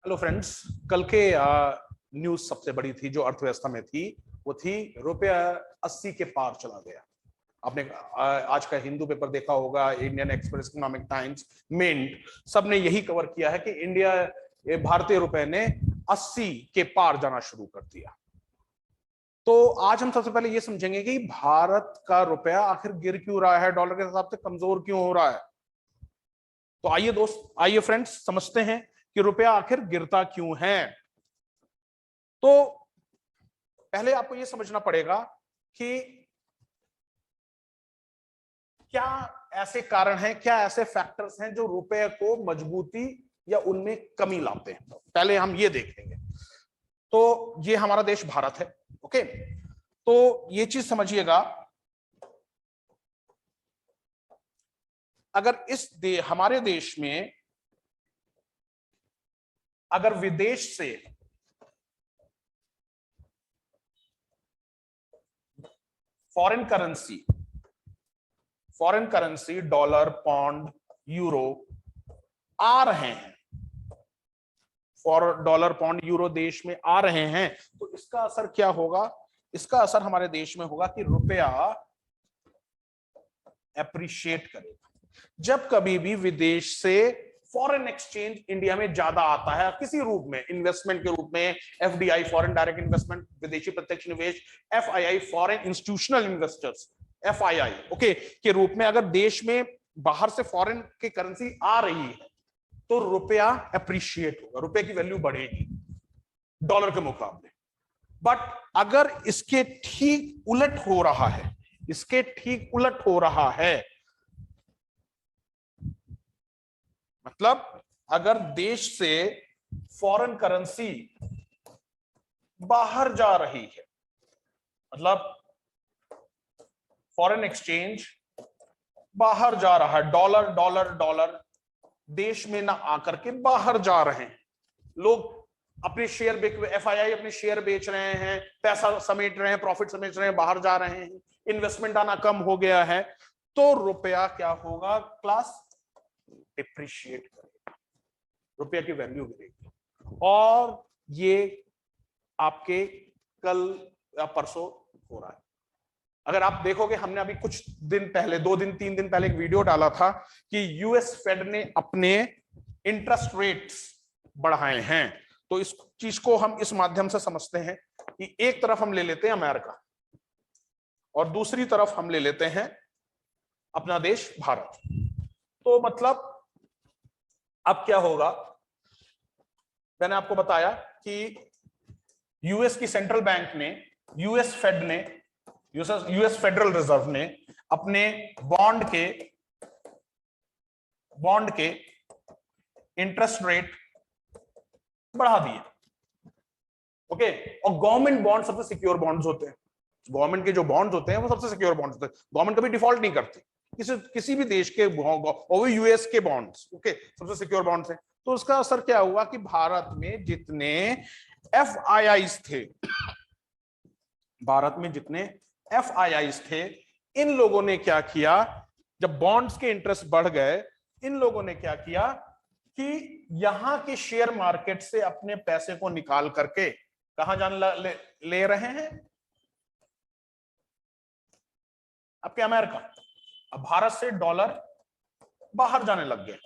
Hello friends. कल के news सबसे बड़ी थी जो अर्थव्यवस्था में थी, वो थी रुपया 80 के पार चला गया। आपने आज का हिंदू पेपर देखा होगा, Indian Express, Economic Times, Mint, सबने यही कवर किया है कि इंडिया, भारतीय रुपए ने 80 के पार जाना शुरू कर दिया। तो आज हम सबसे पहले ये समझेंगे कि भारत का रुपया आखिर गिर क्यों रहा है, डॉलर के हिसाब से कमजोर क्यों हो रहा है। तो आइए दोस्त, आइए फ्रेंड्स, समझते हैं कि रुपया आखिर गिरता क्यों है। तो पहले आपको यह समझना पड़ेगा कि क्या ऐसे कारण हैं, क्या ऐसे फैक्टर्स हैं जो रुपये को मजबूती या उनमें कमी लाते हैं। पहले हम ये देखेंगे। तो ये हमारा देश भारत है, ओके। तो ये चीज समझिएगा, अगर हमारे देश में अगर विदेश से foreign currency dollar, pound, euro आ रहे हैं, डॉलर, पौंड, यूरो देश में आ रहे हैं, तो इसका असर क्या होगा? इसका असर हमारे देश में होगा कि रुपया एप्रिशिएट करेगा। जब कभी भी विदेश से फॉरेन एक्सचेंज इंडिया में ज्यादा आता है किसी रूप में, इन्वेस्टमेंट के रूप में, एफडीआई फॉरेन डायरेक्ट इन्वेस्टमेंट, विदेशी प्रत्यक्ष निवेश, FII foreign institutional investors, FII okay के रूप में, अगर देश में बाहर से फॉरेन की करेंसी आ रही है तो रुपया एप्रिशिएट होगा, रुपये की वैल्यू बढ़ेगी डॉलर के मुकाबले। बट अगर इसके ठीक उलट हो रहा है, मतलब अगर देश से फॉरेन करेंसी बाहर जा रही है, मतलब फॉरेन एक्सचेंज बाहर जा रहा है, डॉलर देश में ना आकर के बाहर जा रहे हैं, लोग अपने शेयर, एफआईआई अपने शेयर बेच रहे हैं, पैसा समेट रहे हैं, प्रॉफिट समेट रहे हैं, बाहर जा रहे हैं, इन्वेस्टमेंट आना कम हो गया है, तो रुपया क्या होगा? क्लास डिप्रिशिएट करेगा, रुपया की वैल्यू गिरेगी। और ये आपके कल या परसों हो रहा है। अगर आप देखोगे, हमने अभी कुछ दिन पहले, 2 दिन 3 दिन पहले एक वीडियो डाला था कि यूएस फेड ने अपने इंटरेस्ट रेट्स बढ़ाए हैं। तो इस चीज को हम इस माध्यम से समझते हैं कि एक तरफ हम ले लेते हैं अमेरिका और दूसरी तरफ हम ले लेते हैं अपना देश भारत। तो मतलब अब क्या होगा? मैंने आपको बताया कि यूएस की सेंट्रल बैंक ने, यूएस फेडरल रिजर्व ने अपने बॉन्ड के इंटरेस्ट रेट बढ़ा दिए, ओके। और गवर्नमेंट बॉन्ड सबसे सिक्योर बॉन्ड्स होते हैं, गवर्नमेंट के जो बॉन्ड्स होते हैं वो सबसे सिक्योर बॉन्ड्स होते हैं, गवर्नमेंट कभी डिफॉल्ट नहीं करती किसी भी देश के, और यूएस के बॉन्ड्स, ओके, सबसे सिक्योर बॉन्ड्स हैं। तो उसका असर क्या हुआ कि भारत में जितने एफआईआईस थे, इन लोगों ने क्या किया? जब बॉन्ड्स के इंटरेस्ट बढ़ गए, इन लोगों ने क्या किया कि यहां के शेयर मार्केट से अपने पैसे को निकाल करके कहां जाने ले रहे हैं? आपके अमेरिका। अब भारत से डॉलर बाहर जाने लग गया,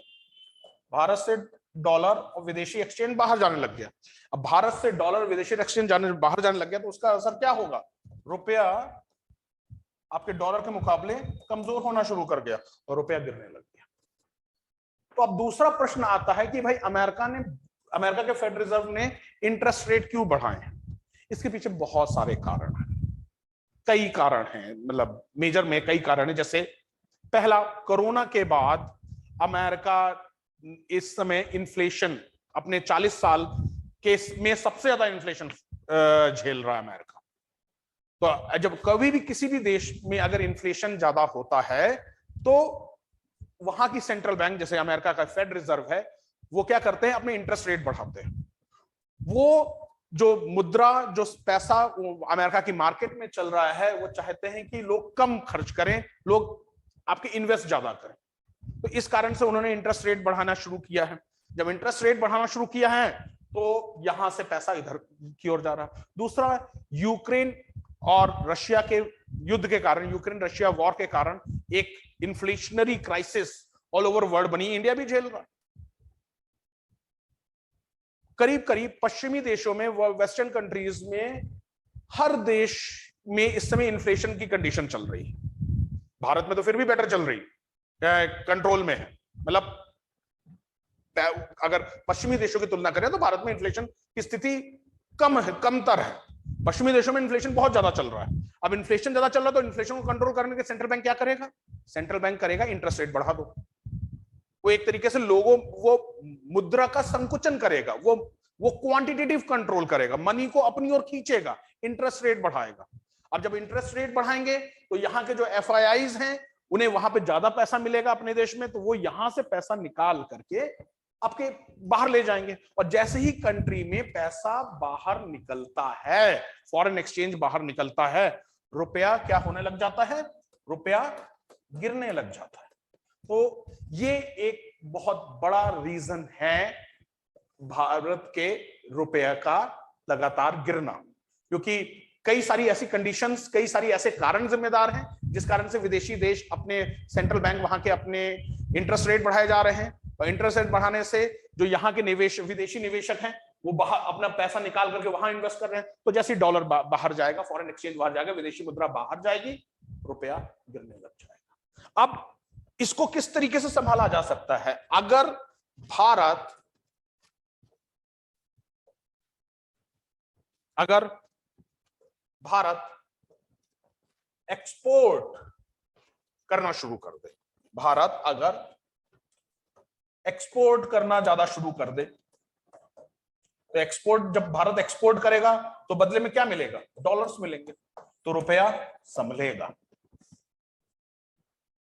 भारत से डॉलर और विदेशी एक्सचेंज बाहर जाने लग गया। अब भारत से डॉलर विदेशी एक्सचेंज बाहर जाने लग गया, तो उसका असर क्या होगा? रुपया आपके डॉलर के मुकाबले कमजोर होना शुरू कर गया और रुपया गिरने लग गया। तो अब दूसरा प्रश्न आता है कि भाई अमेरिका के फेडरल रिजर्व ने इंटरेस्ट रेट क्यों बढ़ाए? इसके पीछे बहुत सारे कारण हैं, कई कारण हैं, मतलब मेजर में कई कारण हैं। जैसे पहला, कोरोना के बाद अमेरिका इस समय इन्फ्लेशन, अपने 40 साल के में सबसे ज्यादा इन्फ्लेशन झेल रहा है अमेरिका। तो जब कभी भी किसी भी देश में अगर इन्फ्लेशन ज्यादा होता है तो वहां की सेंट्रल बैंक, जैसे अमेरिका का फेड रिजर्व है, वो क्या करते हैं? अपने इंटरेस्ट रेट बढ़ाते हैं। वो जो मुद्रा, जो पैसा अमेरिका की मार्केट में चल रहा है, वो चाहते हैं कि लोग कम खर्च करें, लोग आपके इन्वेस्ट ज्यादा करें। तो इस कारण से उन्होंने इंटरेस्ट रेट बढ़ाना शुरू किया है। जब इंटरेस्ट रेट बढ़ाना शुरू किया है तो यहां से पैसा इधर की ओर जा रहा। दूसरा, यूक्रेन और रशिया के युद्ध के कारण, यूक्रेन रशिया वॉर के कारण एक inflationary crisis all over world बनी, इंडिया भी झेल रहा। करीब करीब पश्चिमी देशों में, वेस्टर्न कंट्रीज में, हर देश में इस समय इन्फ्लेशन की कंडीशन चल रही है। भारत में तो फिर भी बेटर चल रही है, कंट्रोल में है। मतलब अगर पश्चिमी देशों की तुलना करें तो भारत में इन्फ्लेशन की स्थिति कम है, कमतर है। पश्चिमी देशों में इन्फ्लेशन बहुत ज्यादा चल रहा है। अब इन्फ्लेशन ज्यादा चल रहा है तो इन्फ्लेशन को कंट्रोल करने के सेंट्रल बैंक क्या करेगा? सेंट्रल बैंक करेगा इंटरेस्ट रेट बढ़ा दो। वो एक तरीके से लोगों, वो मुद्रा का संकुचन करेगा, वो क्वांटिटेटिव कंट्रोल करेगा, मनी को अपनी ओर खींचेगा, इंटरेस्ट रेट बढ़ाएगा। अब जब इंटरेस्ट रेट बढ़ाएंगे तो यहाँ के जो FIIs हैं उन्हें वहां पे ज्यादा पैसा मिलेगा अपने देश में, तो वो यहां से पैसा निकाल करके आपके बाहर ले जाएंगे। और जैसे ही कंट्री में पैसा बाहर निकलता है, फॉरेन एक्सचेंज बाहर निकलता है, रुपया क्या होने लग जाता है? रुपया गिरने लग जाता है। तो ये एक बहुत बड़ा रीजन है भारत के रुपये का लगातार गिरना, क्योंकि कई सारी ऐसी कंडीशंस, कई सारी ऐसे कारण जिम्मेदार हैं जिस कारण से विदेशी देश, अपने सेंट्रल बैंक वहां के अपने इंटरेस्ट रेट बढ़ाए जा रहे हैं। और इंटरेस्ट रेट बढ़ाने से जो यहाँ के विदेशी निवेशक हैं वो बाहर अपना पैसा निकाल करके वहां इन्वेस्ट कर रहे हैं। तो जैसे डॉलर बाहर जाएगा, फॉरेन एक्सचेंज बाहर जाएगा, विदेशी मुद्रा बाहर जाएगी, रुपया गिरने लग जाएगा। अब इसको किस तरीके से संभाला जा सकता है? अगर भारत एक्सपोर्ट करना शुरू कर दे, भारत अगर एक्सपोर्ट करना ज्यादा शुरू कर दे, तो एक्सपोर्ट, जब भारत एक्सपोर्ट करेगा तो बदले में क्या मिलेगा? डॉलर्स मिलेंगे, तो रुपया संभलेगा।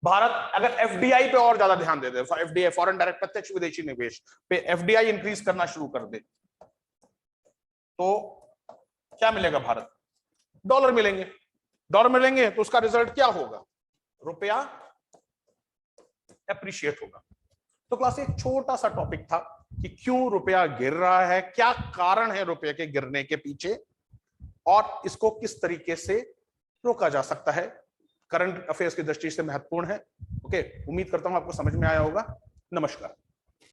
भारत अगर FDI पे और ज्यादा ध्यान दे दे, FDI फॉरेन डायरेक्ट प्रत्यक्ष विदेशी निवेश पे FDI इंक्रीज करना शुरू कर दे, तो क्या मिलेगा? भारत डॉलर मिलेंगे। डॉलर मिलेंगे तो उसका रिजल्ट क्या होगा? रुपया एप्रिशिएट होगा। तो क्लास एक छोटा सा टॉपिक था कि क्यों रुपया गिर रहा है, क्या कारण है रुपये के गिरने के पीछे, और इसको किस तरीके से रोका जा सकता है। करंट अफेयर्स की दृष्टि से महत्वपूर्ण है। ओके, उम्मीद करता हूं आपको समझ में आया होगा। नमस्कार।